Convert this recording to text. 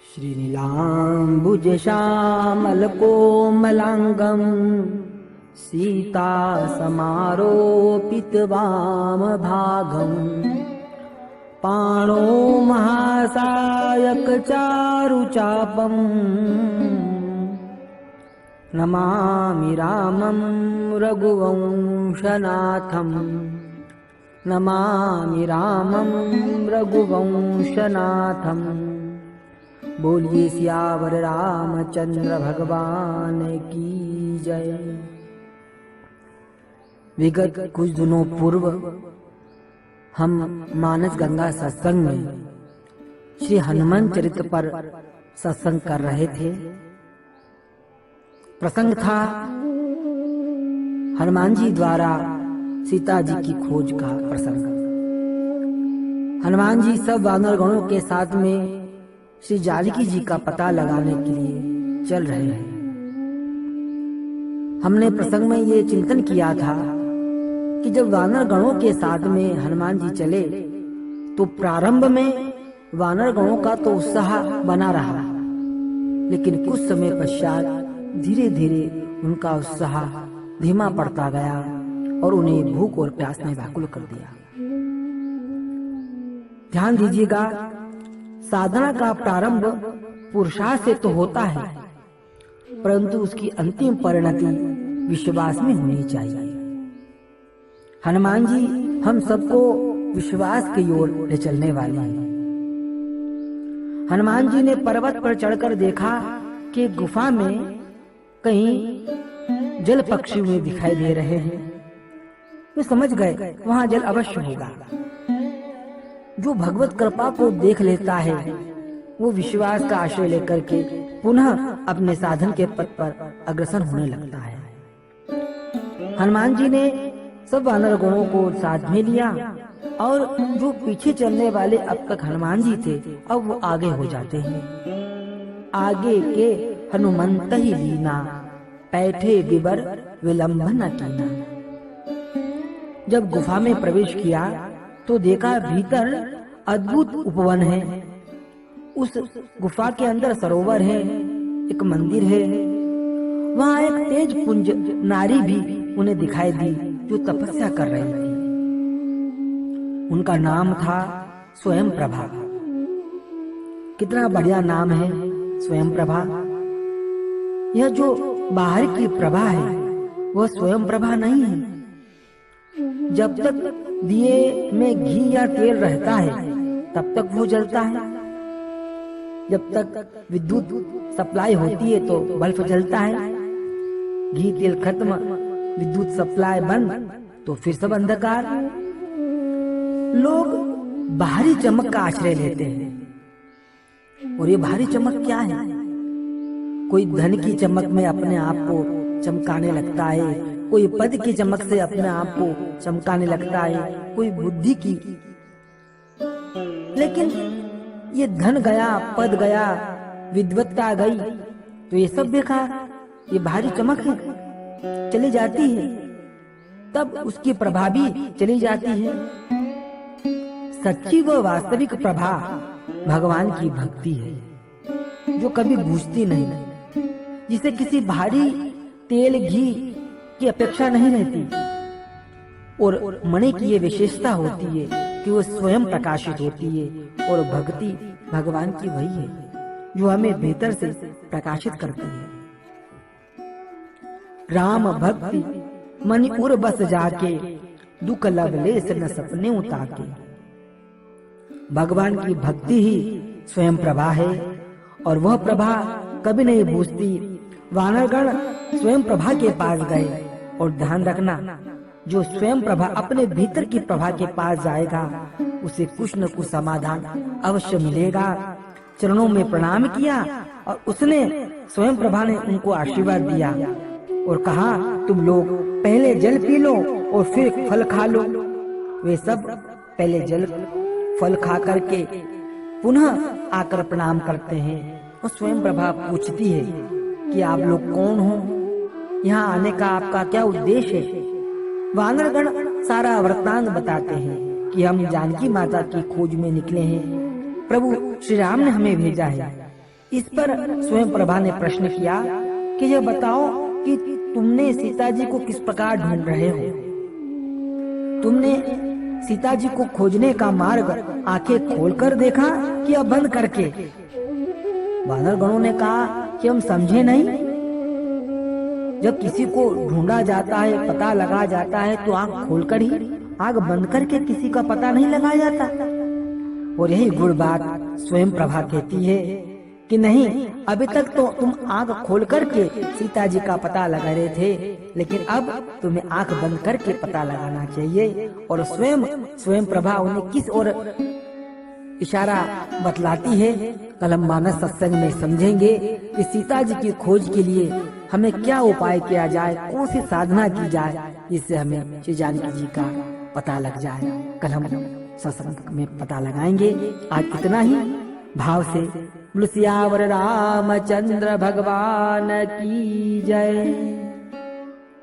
श्रीनीलाम्बुज श्यामल कोमलांगं सीता समारोपित वामभागं पाणो महासायक चारुचापं नमामि रामं रघुवंशनाथं नमामि रामं रघुवंशनाथं। बोलिए सियावर रामचंद्र भगवान की जय। विगत कुछ दिनों पूर्व हम मानस गंगा सत्संग में श्री हनुमान चरित्र पर सत्संग कर रहे थे। प्रसंग था हनुमान जी द्वारा सीता जी की खोज का प्रसंग। हनुमान जी सब वानर गणों के साथ में श्री जानकी जी का पता लगाने के लिए चल रहे हैं। हमने प्रसंग में ये चिंतन किया था कि जब वानर गणों के साथ में हनुमान जी चले तो प्रारंभ में वानर गणों का तो उत्साह बना रहा, लेकिन कुछ समय पश्चात धीरे धीरे उनका उत्साह धीमा पड़ता गया और उन्हें भूख और प्यास ने व्याकुल कर दिया। ध्यान दीजिएगा, साधना का प्रारंभ पुरुषार्थ से तो होता है, परंतु उसकी अंतिम परिणति विश्वास में होनी चाहिए। हनुमान जी हम सबको विश्वास की ओर ले चलने वाले हैं। हनुमान जी ने पर्वत पर चढ़कर देखा कि गुफा में कहीं जल पक्षी उन्हें दिखाई दे रहे हैं। वे समझ गए वहां जल अवश्य होगा। जो भगवत कृपा को देख लेता है वो विश्वास का आश्रय लेकर के पुनः अपने साधन के पथ पर अग्रसर होने लगता है। हनुमान जी ने सब वानर गणों को साथ में लिया और जो पीछे चलने वाले अब तक हनुमान जी थे अब वो आगे हो जाते हैं। आगे के हनुमंत ही लीना पैठे विबर विलंब न कीना। जब गुफा में प्रवेश किया तो देखा भीतर अद्भुत उपवन है। उस गुफा के अंदर सरोवर है, एक मंदिर है। वहाँ एक तेज पुंज नारी भी उन्हें दिखाई दी जो तपस्या कर रही थी। उनका नाम था स्वयं प्रभा। कितना बढ़िया नाम है स्वयं प्रभा। यह जो बाहर की प्रभा है वह स्वयं प्रभा नहीं है। जब तक दिए में घी या तेल रहता है तब तक वो जलता है। जब तक विद्युत सप्लाई होती है तो बल्ब जलता है। घी तेल खत्म, विद्युत सप्लाई बंद तो फिर सब अंधकार। लोग बाहरी चमक का आश्रय लेते हैं। और ये बाहरी चमक क्या है? कोई धन की चमक में अपने आप को चमकाने लगता है, कोई पद की चमक से अपने आप को चमकाने लगता है, कोई बुद्धि की। लेकिन ये धन गया, पद गया, विद्वत्ता गई तो ये सब बेकार। ये बाहरी चमक है, चली जाती है, तब उसकी प्रभा भी चली जाती है। सच्ची व वास्तविक प्रभा भगवान की भक्ति है जो कभी बुझती नहीं, जिसे किसी भारी तेल घी की अपेक्षा नहीं रहती। और मणि की ये विशेषता होती है कि वो स्वयं प्रकाशित होती है। और भक्ति भगवान की वही है जो हमें भीतर से प्रकाशित करती है। राम भक्ति मनि उर बस जाके दुख लवलेस न सपने उताके। भगवान की भक्ति ही स्वयं प्रभा है और वह प्रभा कभी नहीं बूझती। वानरगण स्वयं प्रभा के पास गए और ध्यान रखना, जो स्वयं प्रभा अपने भीतर की प्रभा के पास जाएगा उसे कुछ न कुछ समाधान अवश्य मिलेगा। चरणों में प्रणाम किया और उसने स्वयं प्रभा ने उनको आशीर्वाद दिया और कहा तुम लोग पहले जल पी लो और फिर फल खा लो। वे सब पहले जल फल खा करके पुनः आकर प्रणाम करते हैं। और स्वयं प्रभा पूछती है कि आप लोग कौन हो, यहाँ आने का आपका क्या उद्देश्य है? वानरगण सारा वृत्तांत बताते हैं कि हम जानकी माता की खोज में निकले हैं। प्रभु श्री राम ने हमें भेजा है इस पर स्वयं प्रभा ने प्रश्न किया कि यह बताओ कि तुमने सीता जी को किस प्रकार ढूंढ रहे हो? तुमने सीता जी को खोजने का मार्ग आंखें खोलकर देखा कि या बंद करके? वानर गणों ने कहा कि हम समझे नहीं। जब किसी को ढूंढा जाता है, पता लगा जाता है तो आंख खोलकर ही, आंख बंद करके किसी का पता नहीं लगाया जाता। और यही गुड़ बात स्वयं प्रभा कहती है कि नहीं, अभी तक तो तुम आंख खोल करके सीता जी का पता लगा रहे थे, लेकिन अब तुम्हें आंख बंद करके पता लगाना चाहिए। और स्वयं प्रभा उन्हें किस ओर इशारा बतलाती है, कल हम मानस सत्संग में समझेंगे कि सीता जी की खोज के लिए हमें क्या उपाय किया जाए, कौन सी साधना की जाए, जिससे हमें श्री जानकी जी का पता लग जाए। कल हम सत्संग में पता लगाएंगे। आज इतना ही। भाव से बोलो सियावर रामचंद्र भगवान की जय।